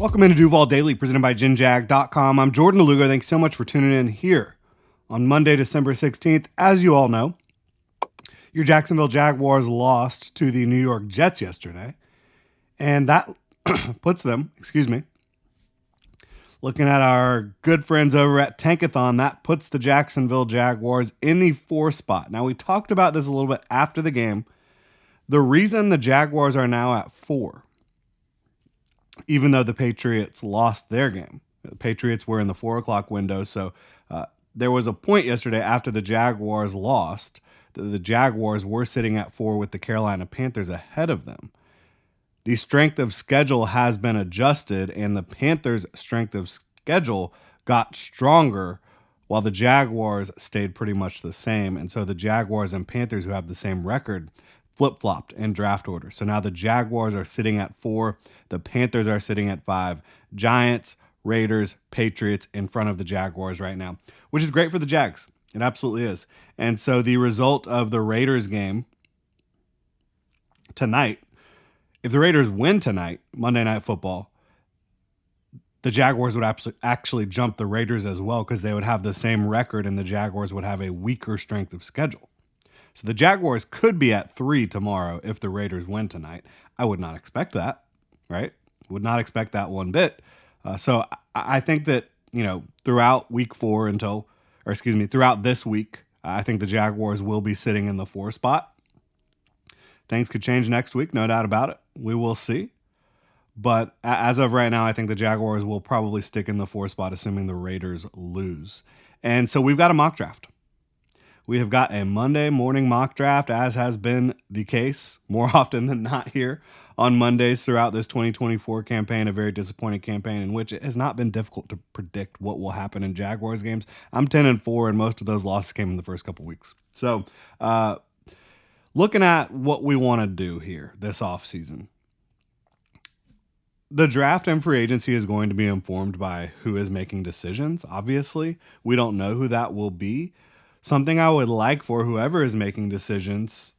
Welcome into Duval Daily, presented by GinJag.com. I'm Jordan DeLugo. Thanks so much for tuning in here on Monday, December 16th. As you all know, your Jacksonville Jaguars lost to the New York Jets yesterday, and that puts them, looking at our good friends over at Tankathon, that puts the Jacksonville Jaguars in the 4 spot. Now, we talked about this a little bit after the game. The reason the Jaguars are now at 4, even though the Patriots lost their game. The Patriots were in the 4 o'clock window, so there was a point yesterday after the Jaguars lost that the Jaguars were sitting at 4 with the Carolina Panthers ahead of them. The strength of schedule has been adjusted, and the Panthers' strength of schedule got stronger while the Jaguars stayed pretty much the same. And so the Jaguars and Panthers, who have the same record, flip-flopped in draft order. So now the Jaguars are sitting at 4. The Panthers are sitting at 5. Giants, Raiders, Patriots in front of the Jaguars right now, which is great for the Jags. It absolutely is. And so the result of the Raiders game tonight, if the Raiders win tonight, Monday Night Football, the Jaguars would actually jump the Raiders as well because they would have the same record and the Jaguars would have a weaker strength of schedule. So the Jaguars could be at 3 tomorrow if the Raiders win tonight. I would not expect that, right? Would not expect that one bit. So I think that, throughout throughout this week, I think the Jaguars will be sitting in the 4 spot. Things could change next week, no doubt about it. We will see. But as of right now, I think the Jaguars will probably stick in the 4 spot, assuming the Raiders lose. And so we've got a mock draft. We have got a Monday morning mock draft, as has been the case more often than not here on Mondays throughout this 2024 campaign, a very disappointing campaign in which it has not been difficult to predict what will happen in Jaguars games. I'm 10-4, and most of those losses came in the first couple weeks. So looking at what we want to do here this offseason, the draft and free agency is going to be informed by who is making decisions. Obviously, we don't know who that will be. Something I would like for whoever is making decisions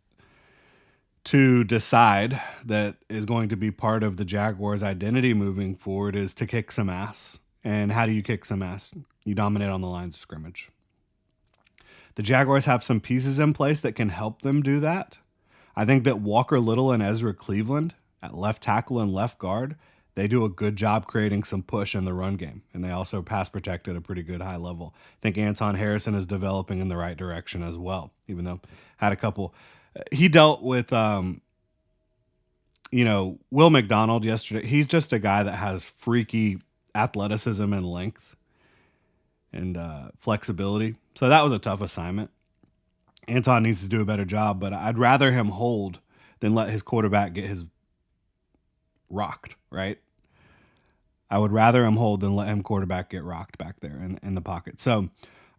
to decide that is going to be part of the Jaguars' identity moving forward is to kick some ass. And how do you kick some ass? You dominate on the lines of scrimmage. The Jaguars have some pieces in place that can help them do that. I think that Walker Little and Ezra Cleveland at left tackle and left guard, they do a good job creating some push in the run game. And they also pass protect at a pretty good high level. I think Anton Harrison is developing in the right direction as well, even though had a couple. He dealt with, Will McDonald yesterday. He's just a guy that has freaky athleticism and length and flexibility. So that was a tough assignment. Anton needs to do a better job, but I'd rather him hold than let his quarterback get his rocked, right? I would rather him hold than let him quarterback get rocked back there in the pocket. So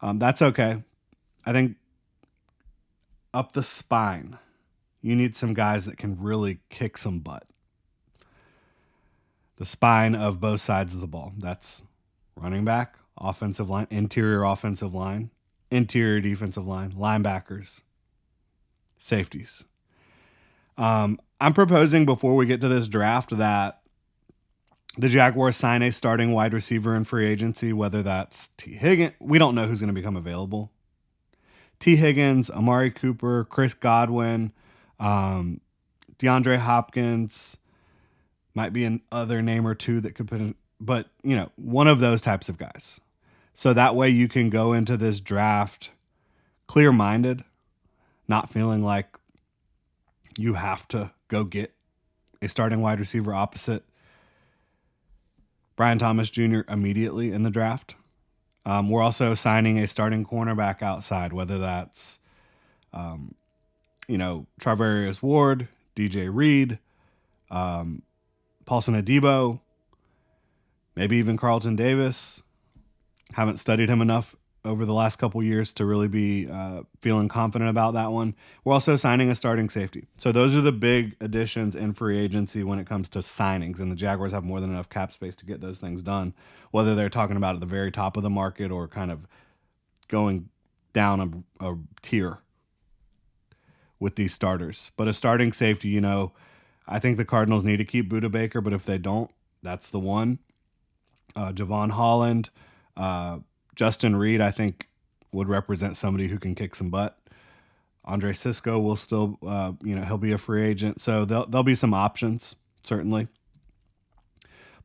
that's okay. I think up the spine, you need some guys that can really kick some butt. The spine of both sides of the ball. That's running back, offensive line, interior offensive line, interior defensive line, linebackers, safeties. I'm proposing before we get to this draft that the Jaguars sign a starting wide receiver in free agency, whether that's T. Higgins. We don't know who's going to become available. T. Higgins, Amari Cooper, Chris Godwin, DeAndre Hopkins, might be another name or two that could put in, but, one of those types of guys. So that way you can go into this draft clear-minded, not feeling like you have to go get a starting wide receiver opposite Brian Thomas Jr. immediately in the draft. We're also signing a starting cornerback outside, whether that's, Travarius Ward, DJ Reed, Paulson Adebo, maybe even Carlton Davis. Haven't studied him enough over the last couple years to really be feeling confident about that one. We're also signing a starting safety. So those are the big additions in free agency when it comes to signings, and the Jaguars have more than enough cap space to get those things done, whether they're talking about at the very top of the market or kind of going down a tier with these starters. But a starting safety, I think the Cardinals need to keep Budda Baker, but if they don't, that's the one. Javon Holland, Justin Reed, I think would represent somebody who can kick some butt. Andre Sisco will still, he'll be a free agent. So there'll be some options, certainly.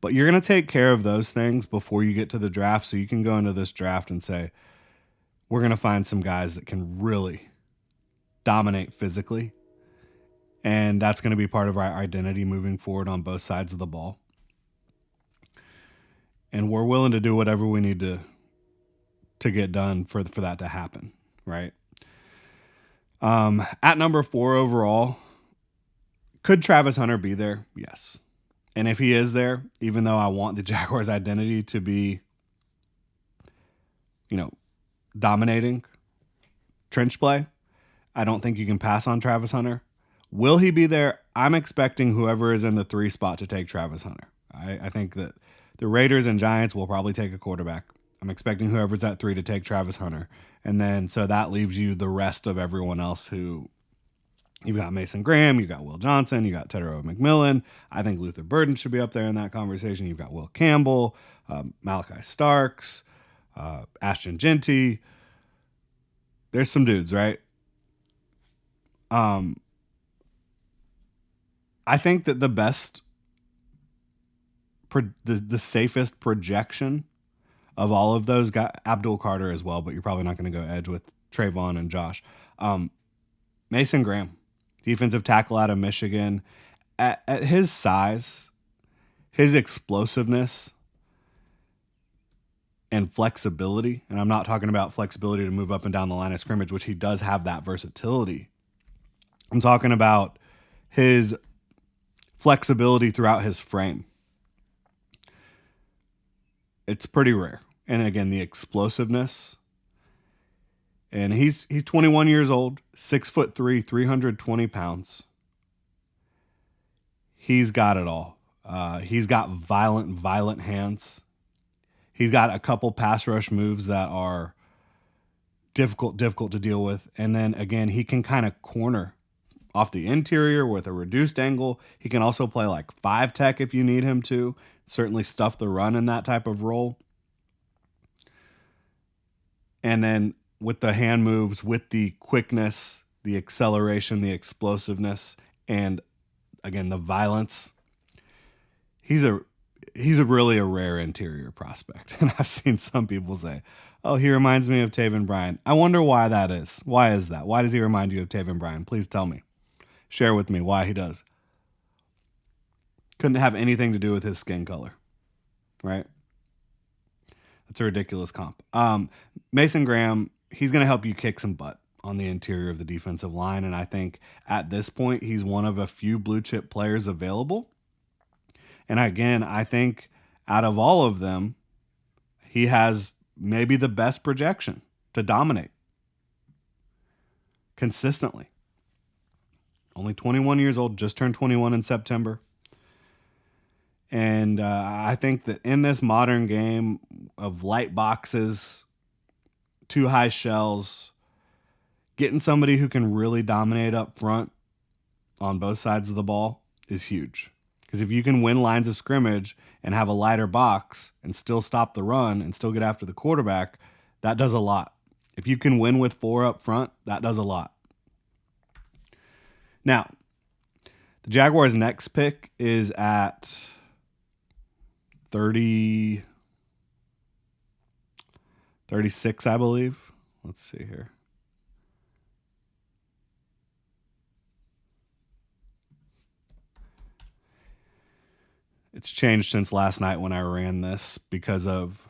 But you're going to take care of those things before you get to the draft. So you can go into this draft and say, we're going to find some guys that can really dominate physically. And that's going to be part of our identity moving forward on both sides of the ball. And we're willing to do whatever we need to get done for that to happen, right? At number 4 overall, could Travis Hunter be there? Yes. And if he is there, even though I want the Jaguars' identity to be, dominating trench play, I don't think you can pass on Travis Hunter. Will he be there? I'm expecting whoever is in the 3 spot to take Travis Hunter. I think that the Raiders and Giants will probably take a quarterback. I'm expecting whoever's at 3 to take Travis Hunter. And then, so that leaves you the rest of everyone else who, you've got Mason Graham, you've got Will Johnson, you got Tedero McMillan. I think Luther Burden should be up there in that conversation. You've got Will Campbell, Malachi Starks, Ashton Genty. There's some dudes, right? I think that the best, the safest projection of all of those got Abdul Carter as well, but you're probably not going to go edge with Trayvon and Josh. Mason Graham, defensive tackle out of Michigan. At his size, his explosiveness, and flexibility, and I'm not talking about flexibility to move up and down the line of scrimmage, which he does have that versatility. I'm talking about his flexibility throughout his frame. It's pretty rare. And again, the explosiveness. And he's 21 years old, 6'3", 320 pounds. He's got it all. He's got violent hands. He's got a couple pass rush moves that are difficult to deal with. And then again, he can kind of corner off the interior with a reduced angle. He can also play like 5 tech if you need him to. Certainly stuff the run in that type of role. And then with the hand moves, with the quickness, the acceleration, the explosiveness, and again, the violence, he's a really a rare interior prospect. And I've seen some people say, oh, he reminds me of Taven Bryan. I wonder why that is. Why is that? Why does he remind you of Taven Bryan? Please tell me. Share with me why he does. Couldn't have anything to do with his skin color, right? That's a ridiculous comp. Mason Graham, he's going to help you kick some butt on the interior of the defensive line. And I think at this point, he's one of a few blue chip players available. And again, I think out of all of them, he has maybe the best projection to dominate consistently. Only 21 years old, just turned 21 in September. And I think that in this modern game of light boxes, 2 high shells, getting somebody who can really dominate up front on both sides of the ball is huge. Because if you can win lines of scrimmage and have a lighter box and still stop the run and still get after the quarterback, that does a lot. If you can win with 4 up front, that does a lot. Now, the Jaguars' next pick is at 36, I believe. Let's see here. It's changed since last night when I ran this because of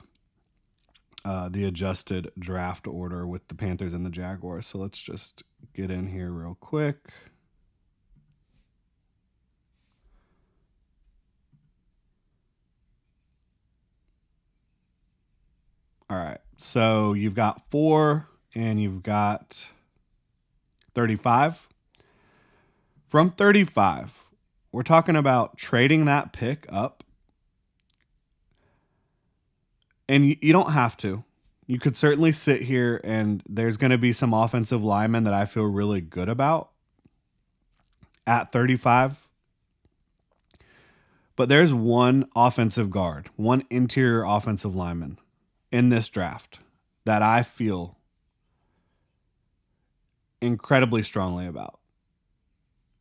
the adjusted draft order with the Panthers and the Jaguars. So let's just get in here real quick. All right. So you've got 4 and you've got 35. From 35, we're talking about trading that pick up. And you don't have to. You could certainly sit here and there's going to be some offensive linemen that I feel really good about at 35. But there's one offensive guard, one interior offensive lineman in this draft that I feel incredibly strongly about.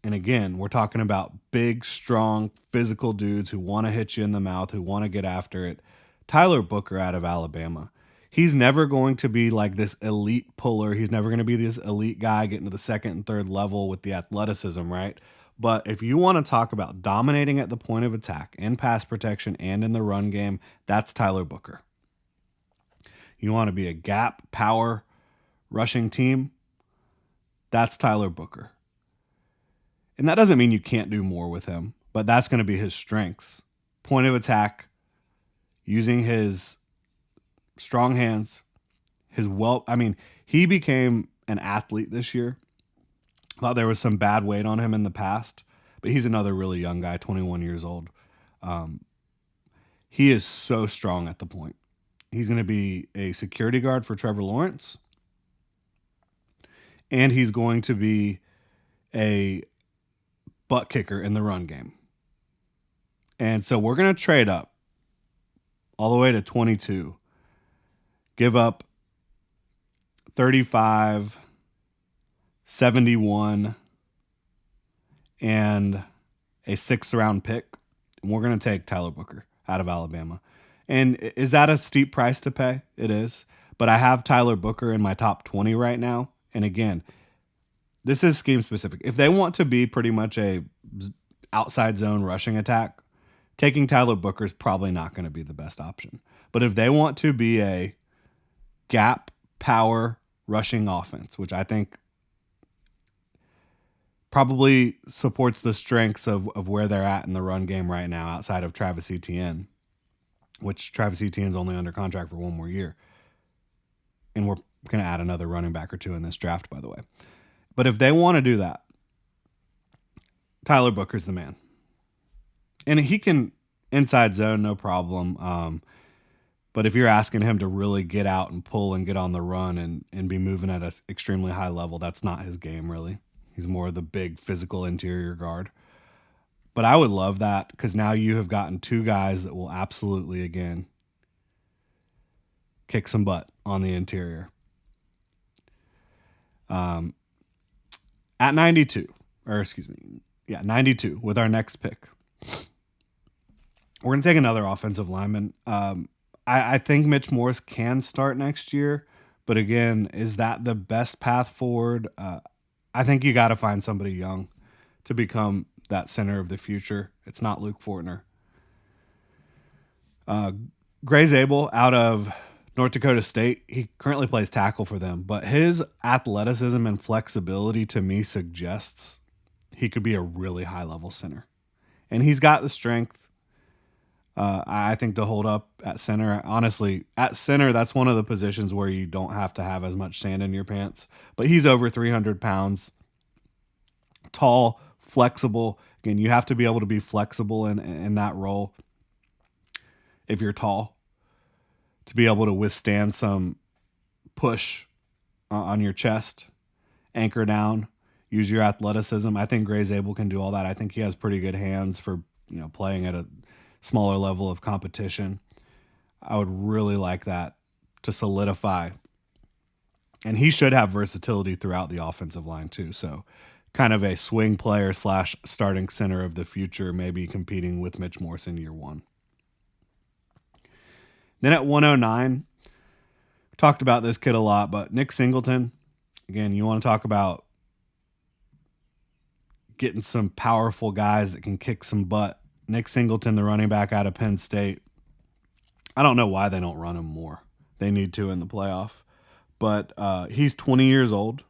And again, we're talking about big, strong, physical dudes who want to hit you in the mouth, who want to get after it. Tyler Booker out of Alabama. He's never going to be like this elite puller. He's never going to be this elite guy getting to the second and third level with the athleticism, right? But if you want to talk about dominating at the point of attack, in pass protection, and in the run game, that's Tyler Booker. You want to be a gap, power, rushing team, that's Tyler Booker. And that doesn't mean you can't do more with him, but that's going to be his strengths. Point of attack, using his strong hands, he became an athlete this year. Thought there was some bad weight on him in the past, but he's another really young guy, 21 years old. He is so strong at the point. He's going to be a security guard for Trevor Lawrence, and he's going to be a butt kicker in the run game. And so we're going to trade up all the way to 22, give up 35, 71, and a 6th round pick. And we're going to take Tyler Booker out of Alabama. And is that a steep price to pay? It is. But I have Tyler Booker in my top 20 right now. And again, this is scheme specific. If they want to be pretty much a outside zone rushing attack, taking Tyler Booker is probably not going to be the best option. But if they want to be a gap power rushing offense, which I think probably supports the strengths of where they're at in the run game right now outside of Travis Etienne, which Travis Etienne's only under contract for one more year. And we're going to add another running back or two in this draft, by the way. But if they want to do that, Tyler Booker's the man. And he can inside zone, no problem. But if you're asking him to really get out and pull and get on the run and be moving at an extremely high level, that's not his game, really. He's more of the big physical interior guard. But I would love that because now you have gotten two guys that will absolutely, again, kick some butt on the interior. At 92 with our next pick. We're going to take another offensive lineman. I think Mitch Morse can start next year, but again, is that the best path forward? I think you got to find somebody young to become that center of the future. It's not Luke Fortner. Gray Zabel out of North Dakota State, he currently plays tackle for them, but his athleticism and flexibility to me suggests he could be a really high-level center. And he's got the strength, I think, to hold up at center. Honestly, at center, that's one of the positions where you don't have to have as much sand in your pants. But he's over 300 pounds, tall, flexible. Again, you have to be able to be flexible in that role if you're tall, to be able to withstand some push on your chest, anchor down, use your athleticism. I think Gray Zabel can do all that. I think he has pretty good hands for playing at a smaller level of competition. I would really like that to solidify. And he should have versatility throughout the offensive line too. So kind of a swing player / starting center of the future, maybe competing with Mitch Morse in year one. Then at 109, talked about this kid a lot, but Nick Singleton, again, you want to talk about getting some powerful guys that can kick some butt. Nick Singleton, the running back out of Penn State. I don't know why they don't run him more. They need to in the playoff. But he's 20 years old.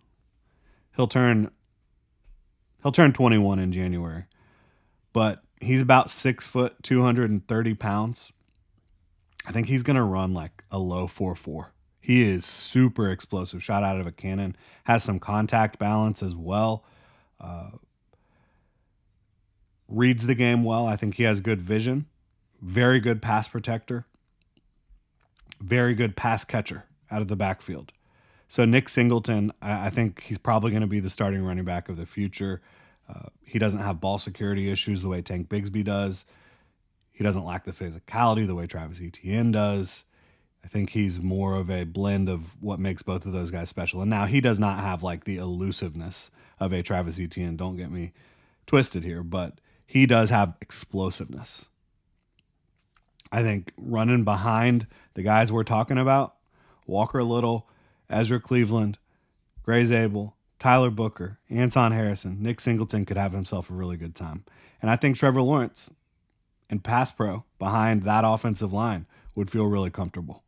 He'll turn 21 in January. But he's about 6 foot, 230 pounds. I think he's going to run like a low 4.4. He is super explosive, shot out of a cannon, has some contact balance as well. Reads the game well. I think he has good vision. Very good pass protector. Very good pass catcher out of the backfield. So Nick Singleton, I think he's probably going to be the starting running back of the future. He doesn't have ball security issues the way Tank Bigsby does. He doesn't lack the physicality the way Travis Etienne does. I think he's more of a blend of what makes both of those guys special. And now he does not have like the elusiveness of a Travis Etienne. Don't get me twisted here, but he does have explosiveness. I think running behind the guys we're talking about, Walker Little, Ezra Cleveland, Gray Zabel, Tyler Booker, Anton Harrison, Nick Singleton could have himself a really good time. And I think Trevor Lawrence and pass pro behind that offensive line would feel really comfortable.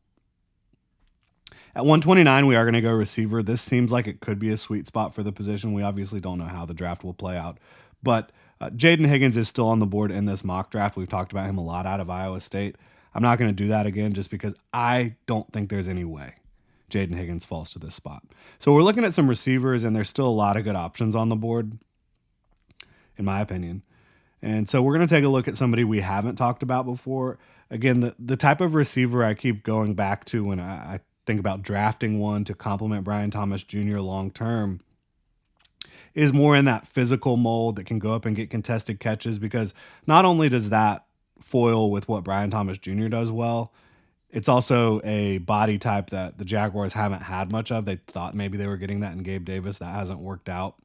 At 129, we are going to go receiver. This seems like it could be a sweet spot for the position. We obviously don't know how the draft will play out. But Jaden Higgins is still on the board in this mock draft. We've talked about him a lot out of Iowa State. I'm not going to do that again just because I don't think there's any way Jaden Higgins falls to this spot. So we're looking at some receivers, and there's still a lot of good options on the board, in my opinion. And so we're going to take a look at somebody we haven't talked about before. Again, the type of receiver I keep going back to when I think about drafting one to complement Brian Thomas Jr. long term is more in that physical mold that can go up and get contested catches, because not only does that foil with what Brian Thomas Jr. does well, it's also a body type that the Jaguars haven't had much of. They thought maybe they were getting that in Gabe Davis. That hasn't worked out.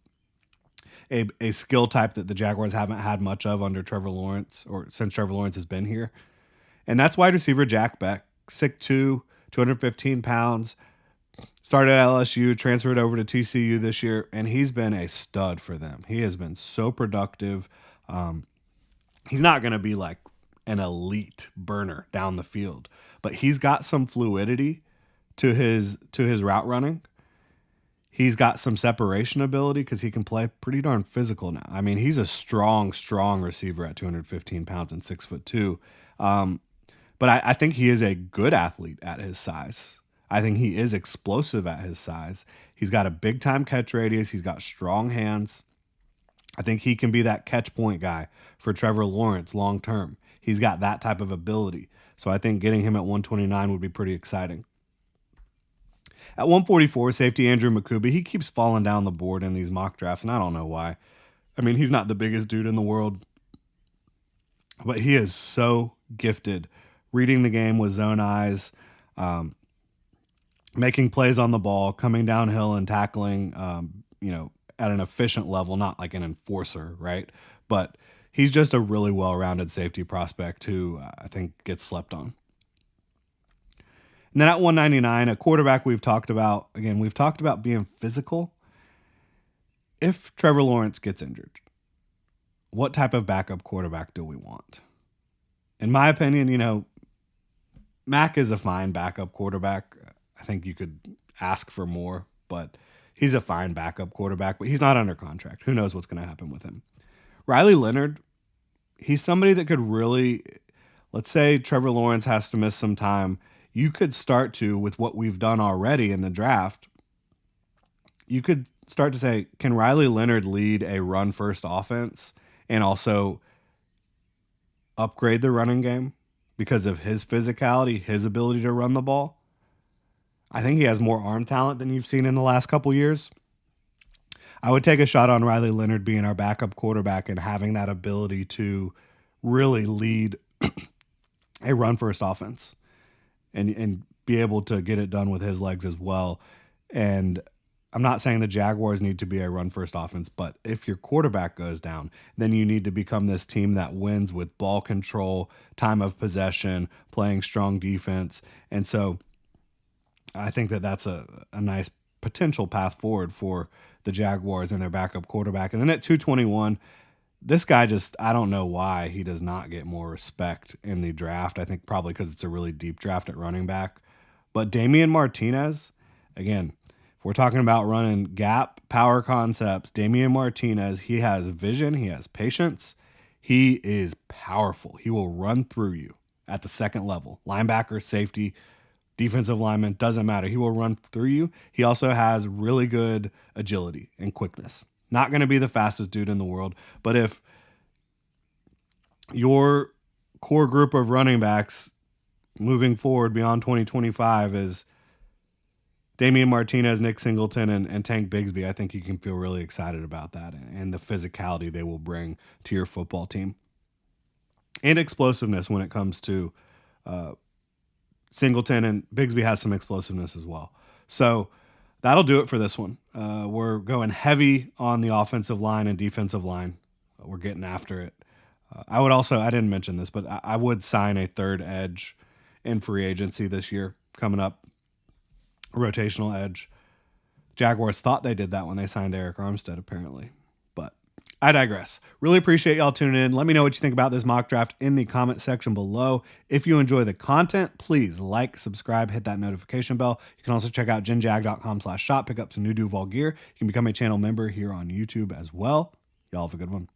A skill type that the Jaguars haven't had much of under Trevor Lawrence, or since Trevor Lawrence has been here. And that's wide receiver Jack Beck, 6'2", 215 pounds, started at LSU, transferred over to TCU this year, and he's been a stud for them. He has been so productive. He's not going to be like an elite burner down the field, but he's got some fluidity to his route running. He's got some separation ability because he can play pretty darn physical now. I mean, he's a strong receiver at 215 pounds and 6'2". But I think he is a good athlete at his size. I think he is explosive at his size. He's got a big time catch radius. He's got strong hands. I think he can be that catch point guy for Trevor Lawrence long term. He's got that type of ability. So I think getting him at 129 would be pretty exciting. At 144, safety Andrew McCuby. He keeps falling down the board in these mock drafts, and I don't know why. I mean, he's not the biggest dude in the world, but he is so gifted reading the game with zone eyes, making plays on the ball, coming downhill and tackling, at an efficient level, not like an enforcer, right? But he's just a really well-rounded safety prospect who I think gets slept on. And then at 199, a quarterback we've talked about. Again, we've talked about being physical. If Trevor Lawrence gets injured, what type of backup quarterback do we want? In my opinion, Mac is a fine backup quarterback. I think you could ask for more, but he's a fine backup quarterback, but he's not under contract. Who knows what's going to happen with him? Riley Leonard, he's somebody that could really, let's say Trevor Lawrence has to miss some time. You could start to, with what we've done already in the draft, you could start to say, can Riley Leonard lead a run-first offense and also upgrade the running game because of his physicality, his ability to run the ball? I think he has more arm talent than you've seen in the last couple years. I would take a shot on Riley Leonard being our backup quarterback and having that ability to really lead a run-first offense. And be able to get it done with his legs as well. And I'm not saying the Jaguars need to be a run-first offense, but if your quarterback goes down, then you need to become this team that wins with ball control, time of possession, playing strong defense. And so I think that that's a nice potential path forward for the Jaguars and their backup quarterback. And then at 221, this guy I don't know why he does not get more respect in the draft. I think probably because it's a really deep draft at running back. But Damian Martinez, again, if we're talking about running gap power concepts, Damian Martinez, he has vision, he has patience, he is powerful. He will run through you at the second level. Linebacker, safety, defensive lineman, doesn't matter. He will run through you. He also has really good agility and quickness. Not going to be the fastest dude in the world, but if your core group of running backs moving forward beyond 2025 is Damian Martinez, Nick Singleton, and Tank Bigsby, I think you can feel really excited about that and the physicality they will bring to your football team. and explosiveness when it comes to Singleton, and Bigsby has some explosiveness as well. So that'll do it for this one. We're going heavy on the offensive line and defensive line. We're getting after it. I didn't mention this, but I would sign a third edge in free agency this year coming up, a rotational edge. Jaguars thought they did that when they signed Eric Armstead, apparently. But I digress. Really appreciate y'all tuning in. Let me know what you think about this mock draft in the comment section below. If you enjoy the content, please like, subscribe, hit that notification bell. You can also check out genjag.com/shop, pick up some new Duval gear. You can become a channel member here on YouTube as well. Y'all have a good one.